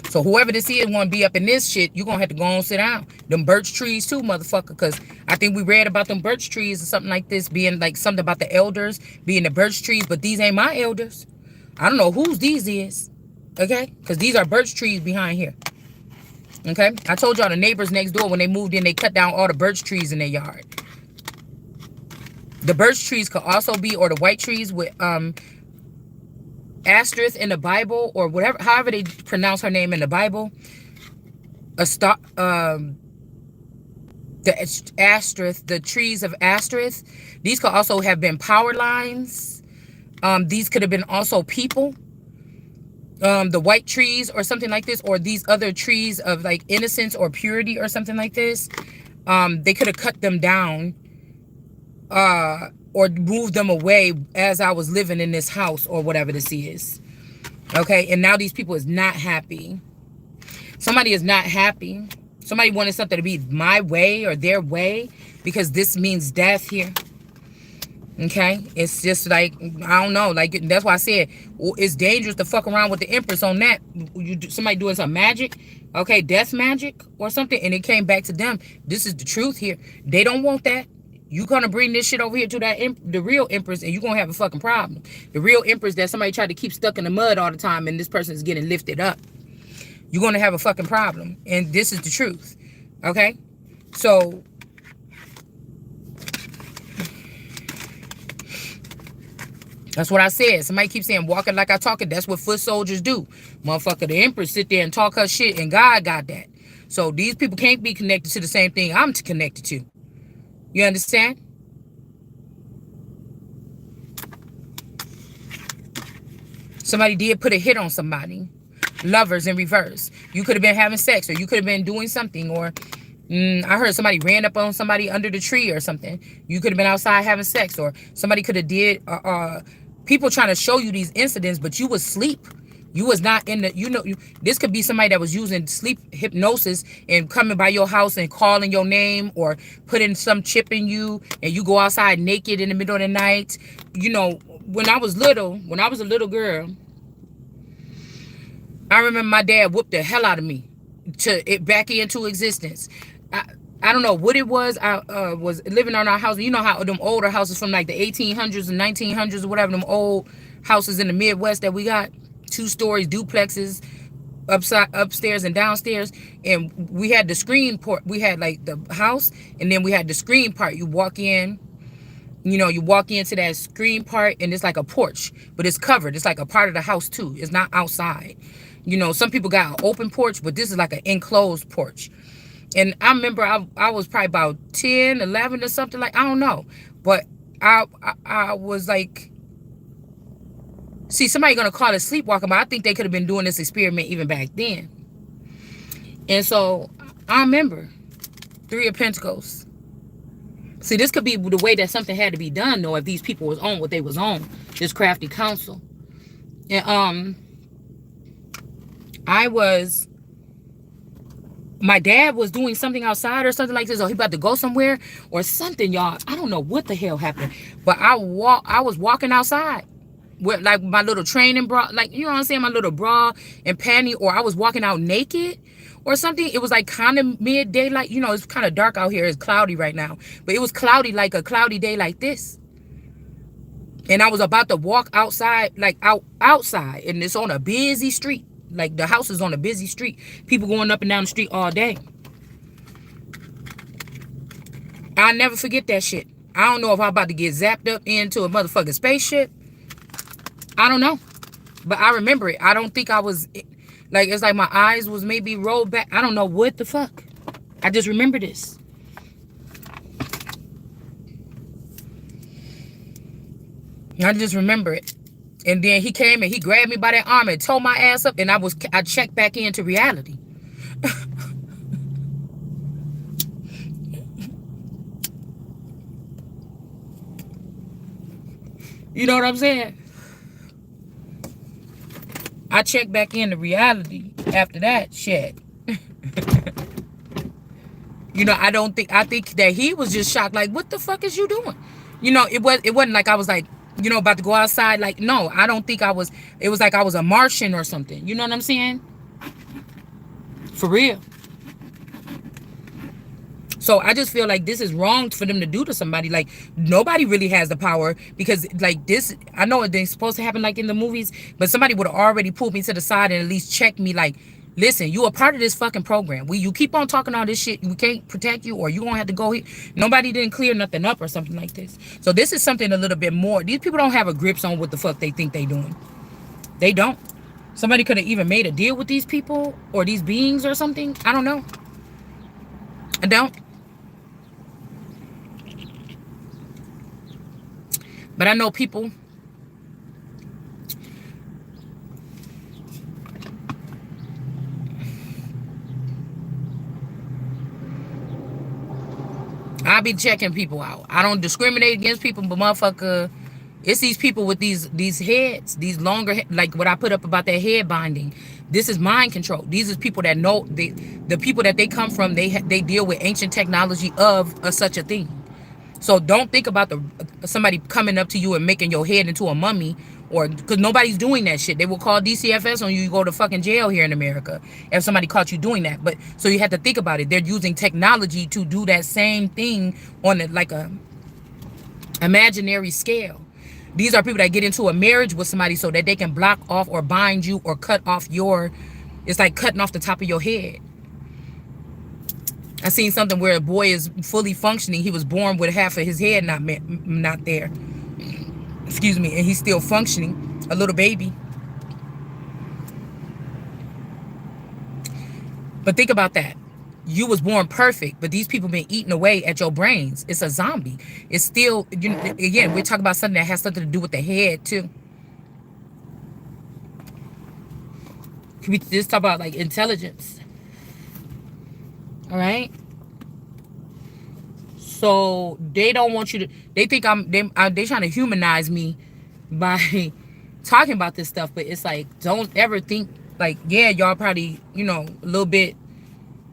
So whoever this is want to be up in this shit, you gonna have to go on sit down. Them birch trees too, motherfucker, because I think we read about them birch trees or something like this, being like something about the elders being the birch trees, but these ain't my elders. I don't know whose these is, okay? Because these are birch trees behind here, okay? I told y'all the neighbors next door, when they moved in, they cut down all the birch trees in their yard. The birch trees could also be, or the white trees with asterisk in the Bible, or whatever, however they pronounce her name in the Bible. A star, the asterisk, the trees of asterisk. These could also have been power lines. These could have been also people. The white trees or something like this, or these other trees of like innocence or purity or something like this. They could have cut them down or moved them away as I was living in this house or whatever this is. Okay, and now these people is not happy. Somebody is not happy. Somebody wanted something to be my way or their way, because this means death here. Okay, it's just like, I don't know, like that's why I said it's dangerous to fuck around with the Empress on that. Somebody doing some magic, okay, death magic or something, and it came back to them. This is the truth here. They don't want that. You gonna bring this shit over here to that the real Empress, and you gonna have a fucking problem. The real Empress that somebody tried to keep stuck in the mud all the time, and this person is getting lifted up. You're gonna have a fucking problem, and this is the truth. Okay, so that's what I said. Somebody keeps saying walking like I talk it. That's what foot soldiers do. Motherfucker, the Empress sit there and talk her shit, and God got that. So these people can't be connected to the same thing I'm connected to. You understand? Somebody did put a hit on somebody. Lovers in reverse. You could have been having sex, or you could have been doing something, or I heard somebody ran up on somebody under the tree or something. You could have been outside having sex, or somebody could have did people trying to show you these incidents, but you was asleep. You was not in the, this could be somebody that was using sleep hypnosis and coming by your house and calling your name, or putting some chip in you, and you go outside naked in the middle of the night. When I was a little girl, I remember my dad whooped the hell out of me to it back into existence. I don't know what it was. I was living on our house. You know how them older houses from like the 1800s and 1900s or whatever, them old houses in the Midwest that we got, 2 stories, duplexes, upstairs and downstairs. And we had the screen part. We had like the house, and then we had the screen part. You walk in, you walk into that screen part, and it's like a porch, but it's covered. It's like a part of the house too. It's not outside. Some people got an open porch, but this is like an enclosed porch. And I remember I was probably about 10, 11 or something, like, I don't know. But I was like, see, somebody going to call it sleepwalking, but I think they could have been doing this experiment even back then. And so I remember 3 of Pentacles. See, this could be the way that something had to be done, though, if these people was on what they was on, this crafty counsel. And my dad was doing something outside or something like this, or he about to go somewhere or something, y'all. I don't know what the hell happened, but I was walking outside with like my little training bra, like, you know what I'm saying, my little bra and panty, or I was walking out naked or something. It was like kind of midday, like, it's kind of dark out here. It's cloudy right now, but it was cloudy, like a cloudy day like this. And I was about to walk outside, like outside, and it's on a busy street. like the house is on a busy street. People going up and down the street all day. I'll never forget that shit. I don't know if I'm about to get zapped up into a motherfucking spaceship. I don't know. But I remember it. I don't think I was, like, it's like my eyes was maybe rolled back. I don't know what the fuck. I just remember this. I just remember it. And then he came and he grabbed me by that arm and tore my ass up, and I checked back into reality. You know what I'm saying? I checked back into reality after that shit. You know, I think that he was just shocked, like, what the fuck is you doing? You know, it wasn't like I was like, you know, about to go outside. Like, no, I don't think I was. It was like I was a Martian or something. You know what I'm saying? For real. So I just feel like this is wrong for them to do to somebody. Like, nobody really has the power, because like this, I know it's supposed to happen like in the movies, but somebody would have already pulled me to the side and at least checked me, like, listen, you a part of this fucking program. You keep on talking all this shit, we can't protect you, or you gonna have to go here. Nobody didn't clear nothing up or something like this. So this is something a little bit more. These people don't have a grips on what the fuck they think they doing. They don't. Somebody could have even made a deal with these people or these beings or something. I don't know. I don't. But I know people. I be checking people out. I don't discriminate against people, but motherfucker, it's these people with these heads, these longer, like what I put up about that head binding. This is mind control. These are people that know, the people that they come from, they deal with ancient technology of such a thing. So don't think about somebody coming up to you and making your head into a mummy, or because nobody's doing that shit. They will call DCFS on you. You go to fucking jail here in America if somebody caught you doing that. But so you have to think about it. They're using technology to do that same thing on like a imaginary scale. These are people that get into a marriage with somebody so that they can block off or bind you or cut off it's like cutting off the top of your head. I seen something where a boy is fully functioning. He was born with half of his head not there. Excuse me. And he's still functioning. A little baby. But think about that. You was born perfect, but these people been eating away at your brains. It's a zombie. It's still, again, we're talking about something that has something to do with the head too. Can we just talk about like intelligence? All right. So they don't want you to. They think they trying to humanize me by talking about this stuff. But it's like, don't ever think like, yeah, y'all probably, a little bit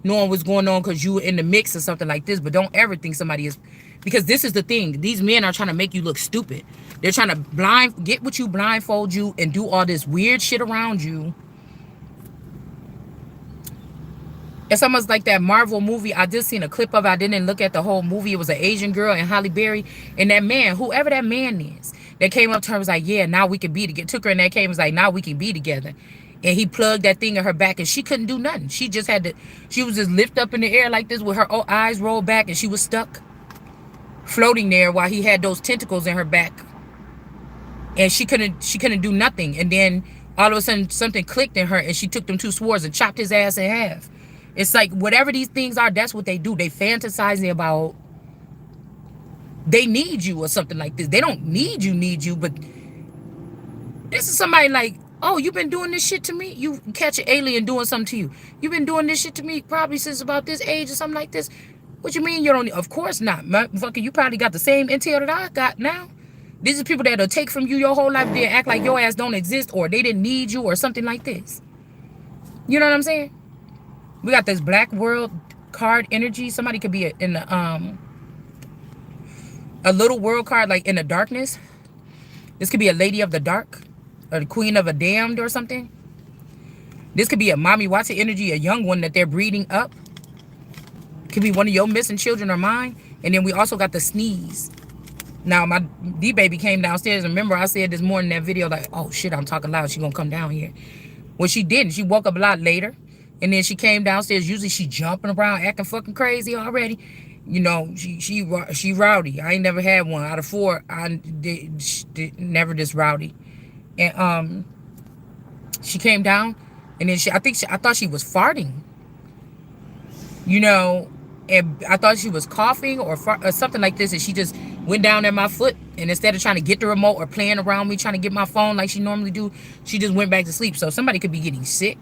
knowing what's going on because you in the mix or something like this. But don't ever think somebody is, because this is the thing. These men are trying to make you look stupid. They're trying to get with you, blindfold you, and do all this weird shit around you. It's almost like that Marvel movie. I just seen a clip of it. I didn't look at the whole movie. It was an Asian girl and Halle Berry. And that man, whoever that man is, that came up to her was like, yeah, now we can be together. Took her in that cave and was like, now we can be together. And he plugged that thing in her back and she couldn't do nothing. She just had to, she was just lift up in the air like this with her eyes rolled back, and she was stuck floating there while he had those tentacles in her back. And she couldn't do nothing. And then all of a sudden something clicked in her and she took them two swords and chopped his ass in half. It's like whatever these things are, that's what they do. They fantasizing about they need you or something like this. They don't need you, but this is somebody like, oh, you've been doing this shit to me? You catch an alien doing something to you. You've been doing this shit to me probably since about this age or something like this. What you mean you don't? Of course not. Motherfucker, you probably got the same intel that I got now. These are people that'll take from you your whole life, then act like your ass don't exist, or they didn't need you or something like this. You know what I'm saying? We got this Black World card energy. Somebody could be in the a little world card, like in the darkness. This could be a lady of the dark, or the queen of a damned or something. This could be a mommy Watson energy, a young one that they're breeding up. Could be one of your missing children or mine. And then we also got the sneeze. Now my D baby came downstairs. Remember I said this morning in that video, like, oh shit, I'm talking loud. She gonna come down here. Well, she didn't. She woke up a lot later. And then she came downstairs. Usually she jumping around, acting fucking crazy already. You know, she rowdy. I ain't never had one. Out of 4, never this rowdy. And she came down, and then I thought she was farting. You know, and I thought she was coughing or something like this, and she just went down at my foot, and instead of trying to get the remote or playing around me trying to get my phone like she normally do, she just went back to sleep. So somebody could be getting sick.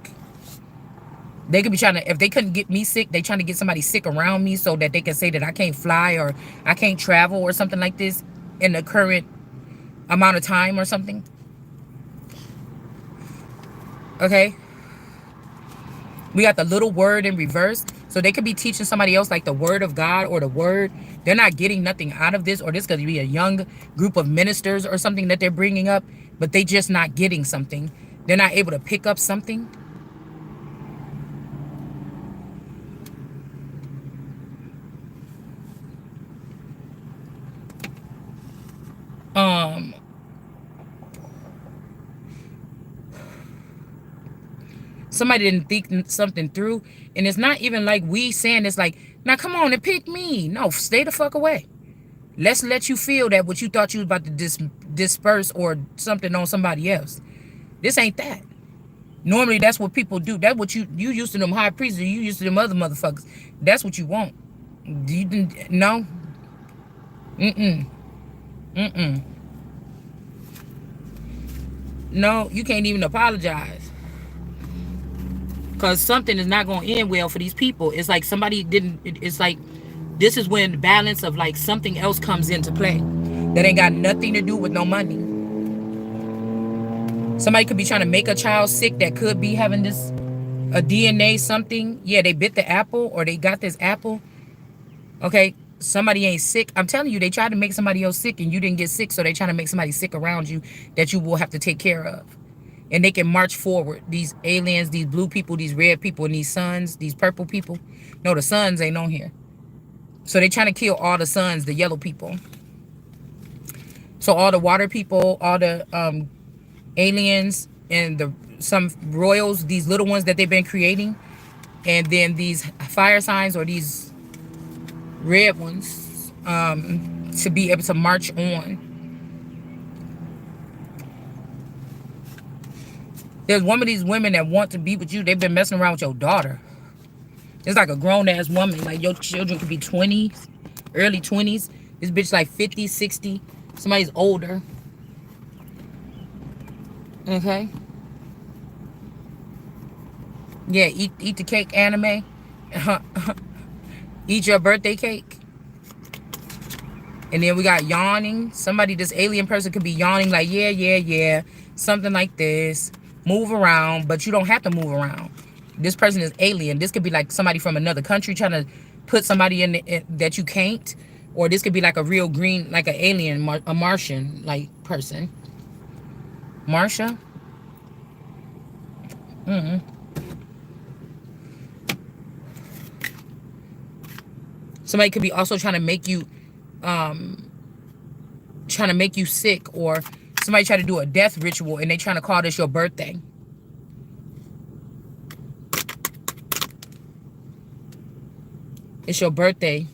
They could be trying to, if they couldn't get me sick, they trying to get somebody sick around me so that they can say that I can't fly or I can't travel or something like this in the current amount of time or something. Okay. We got the little word in reverse. So they could be teaching somebody else like the word of God or the word. They're not getting nothing out of this, or this could be a young group of ministers or something that they're bringing up, but they just not getting something. They're not able to pick up something. Somebody didn't think something through, and it's not even like we saying it's like, now come on and pick me. No, stay the fuck away. Let's let you feel that what you thought you was about to disperse or something on somebody else. This ain't that. Normally that's what people do. That's what you used to them high priests, or you used to them other motherfuckers. That's what you want. You didn't, no. No, you can't even apologize. Because something is not going to end well for these people. It's like somebody didn't, it's like, this is when the balance of like something else comes into play. That ain't got nothing to do with no money. Somebody could be trying to make a child sick that could be having this, a DNA something. Yeah, they bit the apple or they got this apple. Okay, somebody ain't sick. I'm telling you, they tried to make somebody else sick and you didn't get sick. So they trying to make somebody sick around you that you will have to take care of. And they can march forward. These aliens, these blue people, these red people, and these suns, these purple people. No, the suns ain't on here. So they trying to kill all the suns, the yellow people. So all the water people, all the aliens, and some royals, these little ones that they've been creating. And then these fire signs or these red ones to be able to march on. There's one of these women that want to be with you. They've been messing around with your daughter. It's like a grown-ass woman. Like, your children could be 20s, early 20s. This bitch like 50, 60. Somebody's older. Okay? Yeah, eat the cake, anime. Eat your birthday cake. And then we got yawning. Somebody, this alien person could be yawning like, yeah. Something like this. Move around, but you don't have to move around. This person is alien. This could be like somebody from another country trying to put somebody in that you can't. Or this could be like a real green, like an alien, a Martian like person. Marsha? Somebody could be also trying to make you sick, or somebody try to do a death ritual and they trying to call this your birthday. It's your birthday.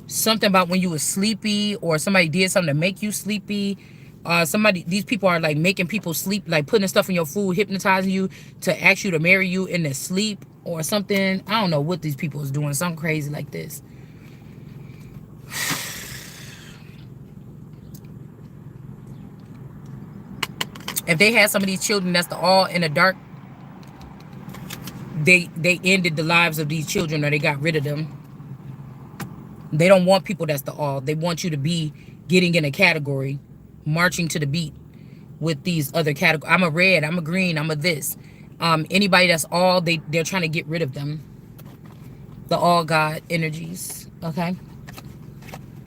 Something about when you were sleepy, or somebody did something to make you sleepy. These people are like making people sleep, like putting stuff in your food, hypnotizing you to ask you to marry you in their sleep or something. I don't know what these people is doing. Something crazy like this. If they had some of these children that's all in the dark, they ended the lives of these children, or they got rid of them. They don't want people that's the all. They want you to be getting in a category, marching to the beat with these other categories. I'm a red, I'm a green, I'm a this. Anybody that's all, they're trying to get rid of them. The all God energies, okay?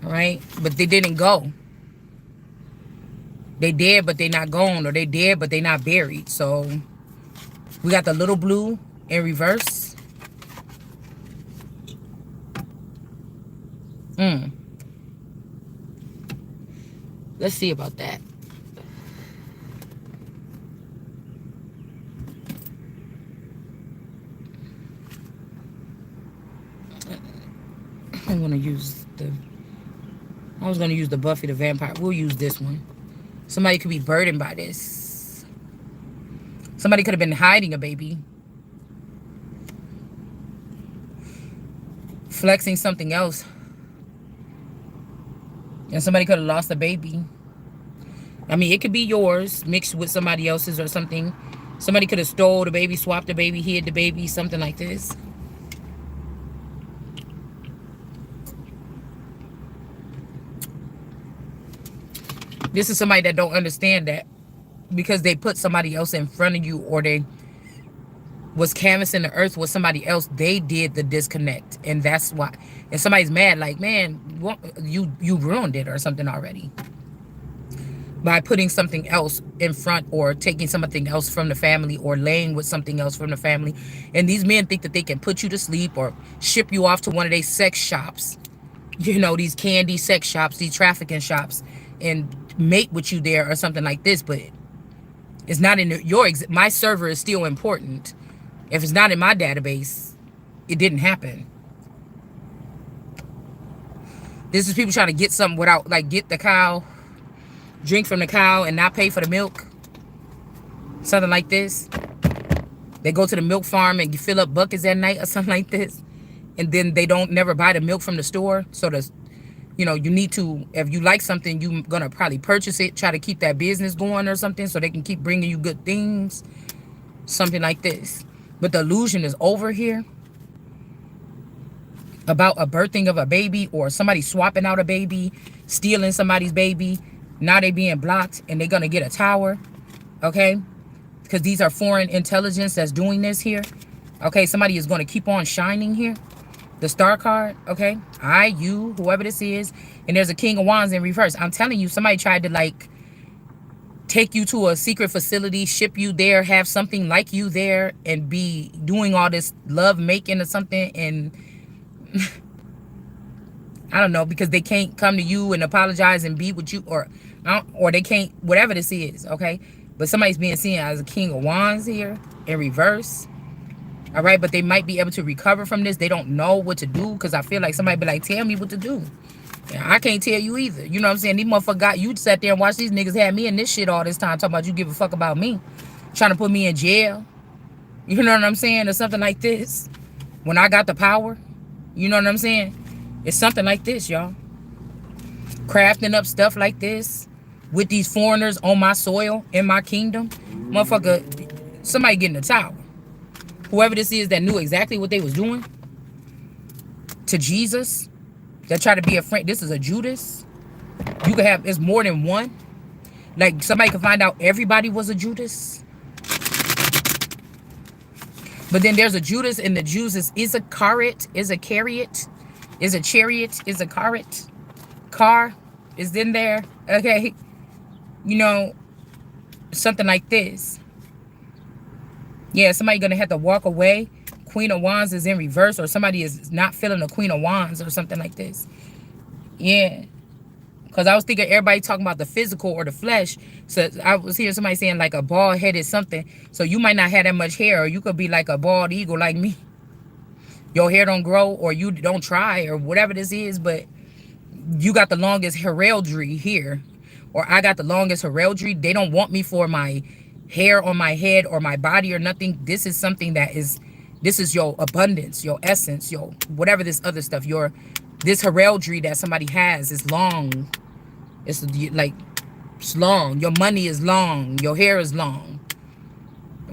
All right? But they didn't go. They dead, but they not gone. Or they dead, but they not buried. So we got the little blue in reverse. Let's see about that. I'm gonna use the. I was gonna use the Buffy the Vampire. We'll use this one. Somebody could be burdened by this. Somebody could have been hiding a baby, flexing something else, and somebody could have lost a baby. I mean, it could be yours mixed with somebody else's or something. Somebody could have stole the baby, swapped the baby, hid the baby, something like this. This is somebody that don't understand that because they put somebody else in front of you, or they was canvassing the earth with somebody else. They did the disconnect, and that's why. And somebody's mad, like, man, what, you ruined it or something already by putting something else in front, or taking something else from the family, or laying with something else from the family. And these men think that they can put you to sleep or ship you off to one of these sex shops, you know, these candy sex shops, these trafficking shops, and mate with you there or something like this. But it's not in your my server is still important. If it's not in my database, it didn't happen. This is people trying to get something without, like, get the cow, drink from the cow and not pay for the milk. Something like this. They go to the milk farm and fill up buckets at night or something like this. And then they don't never buy the milk from the store. So the, you know, you need to, if you like something, you're going to probably purchase it, try to keep that business going or something so they can keep bringing you good things. Something like this. But the illusion is over here about a birthing of a baby, or somebody swapping out a baby, stealing somebody's baby. Now they being blocked and they're going to get a tower. Okay? Because these are foreign intelligence that's doing this here. Okay? Somebody is going to keep on shining here. The star card. Okay? I, you, whoever this is. And there's a King of Wands in reverse. I'm telling you, somebody tried to, like, take you to a secret facility, ship you there, have something like you there, and be doing all this love making or something. And I don't know, because they can't come to you and apologize and be with you, or they can't, whatever this is, okay? But somebody's being seen as a King of Wands here in reverse. All right, but they might be able to recover from this. They don't know what to do, because I feel like somebody be like, tell me what to do. Yeah, I can't tell you either. You know what I'm saying? These motherfuckers got you sat there and watched these niggas had me in this shit all this time, talking about you give a fuck about me, trying to put me in jail. You know what I'm saying? Or something like this. When I got the power. You know what I'm saying? It's something like this, y'all. Crafting up stuff like this with these foreigners on my soil, in my kingdom. Motherfucker, somebody getting a tower. Whoever this is that knew exactly what they was doing to Jesus, that try to be a friend. This is a Judas. You could have, it's more than one. Like, somebody could find out everybody was a Judas. But then there's a Judas, and the Judas is a chariot, is a chariot, is a chariot, is a chariot. Car is in there, okay? You know, something like this. Yeah, somebody gonna have to walk away. Queen of Wands is in reverse, or somebody is not feeling the Queen of Wands or something like this. Yeah. Because I was thinking everybody talking about the physical or the flesh. So I was hearing somebody saying like a bald-headed something. So you might not have that much hair, or you could be like a bald eagle like me. Your hair don't grow, or you don't try, or whatever this is, but you got the longest heraldry here. Or I got the longest heraldry. They don't want me for my hair on my head or my body or nothing. This is something that is, this is your abundance, your essence, your whatever this other stuff, your, this heraldry that somebody has is long. It's like, it's long. Your money is long. Your hair is long.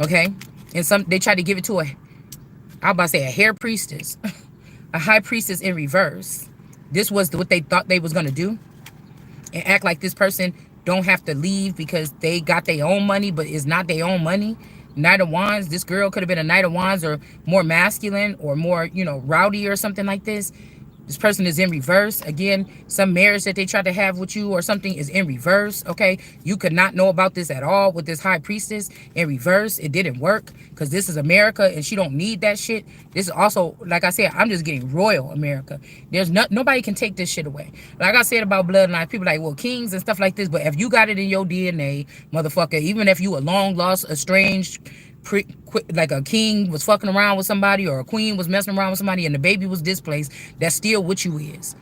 Okay? And some, they try to give it to a, I was about to say a hair priestess. A high priestess in reverse. This was what they thought they was going to do. And act like this person don't have to leave because they got their own money, but it's not their own money. Knight of Wands. This girl could have been a Knight of Wands, or more masculine, or more, you know, rowdy or something like this. This person is in reverse. Again, some marriage that they tried to have with you or something is in reverse, okay? You could not know about this at all with this high priestess in reverse. It didn't work because this is America and she don't need that shit. This is also, like I said, I'm just getting royal America. There's nobody can take this shit away. Like I said about bloodline, people like, well, kings and stuff like this, but if you got it in your DNA, motherfucker, even if you a long lost, estranged like a king was fucking around with somebody or a queen was messing around with somebody and the baby was displaced, that's still what you is.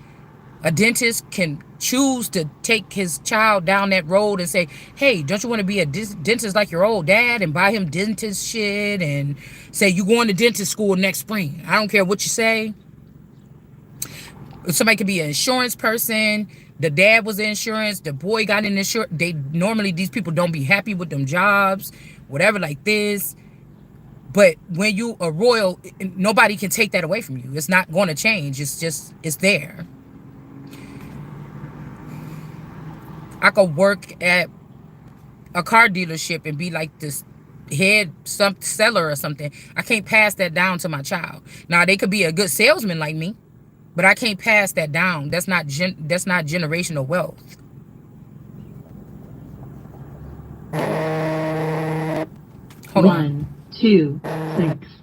A dentist can choose to take his child down that road and say, hey, don't you want to be a dentist like your old dad, and buy him dentist shit and say, you going to dentist school next spring. I don't care what you say. Somebody could be an insurance person. The dad was in insurance. The boy got in insurance. They normally, these people don't be happy with them jobs, whatever like this. But when you a royal, nobody can take that away from you. It's not going to change. It's just, it's there. I could work at a car dealership and be like this head seller or something. I can't pass that down to my child. Now they could be a good salesman like me, but I can't pass that down. That's not generational wealth. Hold on. 1, 2, 6.